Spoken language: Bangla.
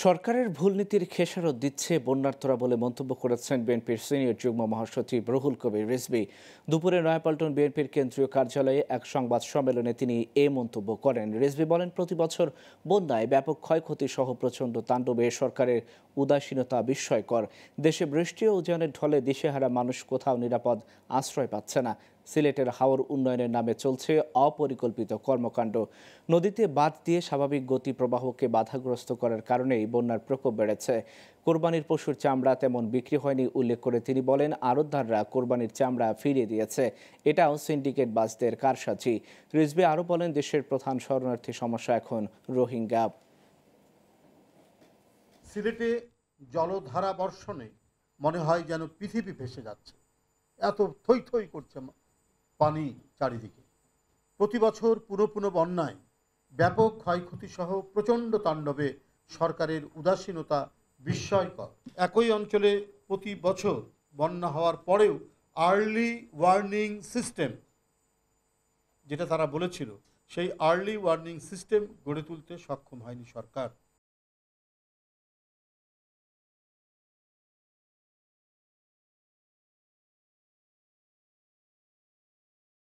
সরকারের ভুল নীতির খেসারত দিচ্ছে বন্যার্তরা বলে মন্তব্য করেছেন বিএনপির সিনিয়র যুগ্ম মহাসচিব রুহুল কবির রিজভী। দুপুরে নয়াপল্টন বিএনপির কেন্দ্রীয় কার্যালয়ে এক সংবাদ সম্মেলনে তিনি এ মন্তব্য করেন। রিজভী বলেন, প্রতি বছর বন্যায় ব্যাপক ক্ষয়ক্ষতি সহ প্রচণ্ড তাণ্ডবে সরকারের উদাসীনতা বিস্ময়কর। দেশে বৃষ্টি ও উজানের ঢলে দিশেহারা মানুষ কোথাও নিরাপদ আশ্রয় পাচ্ছে না। সিলেটের হাওর উন্নয়নের নামে চলছে অপরিকল্পিত কর্মকাণ্ড। নদীতে বাঁধ দিয়ে স্বাভাবিক গতি প্রবাহকে বাধাগ্রস্ত করার কারণেই বন্যার প্রকোপ বেড়েছে। কোরবানির পশুর চামড়া তেমন বিক্রি হয়নি উল্লেখ করে তিনি বলেন, আড়তদাররা কোরবানির চামড়া ফিরিয়ে দিয়েছে। এটাও সিন্ডিকেট বাসদের কারসাজি। রিজভী আরও বলেন, দেশের প্রধান শরণার্থী সমস্যা এখন রোহিঙ্গা। সিলেটে জলধারা বর্ষণে মনে হয় যেন পৃথিবী ভেসে যাচ্ছে, এত থই থই করছে পানি চারিদিকে। প্রতি বছর পুরো বন্যায় ব্যাপক ক্ষয়ক্ষতি সহ প্রচণ্ড তাণ্ডবে সরকারের উদাসীনতা বিস্ময়কর। একই অঞ্চলে প্রতি বছর বন্যা হওয়ার পরেও আর্লি ওয়ার্নিং সিস্টেম, যেটা তারা বলেছিল, সেই আর্লি ওয়ার্নিং সিস্টেম গড়ে তুলতে সক্ষম হয়নি সরকার।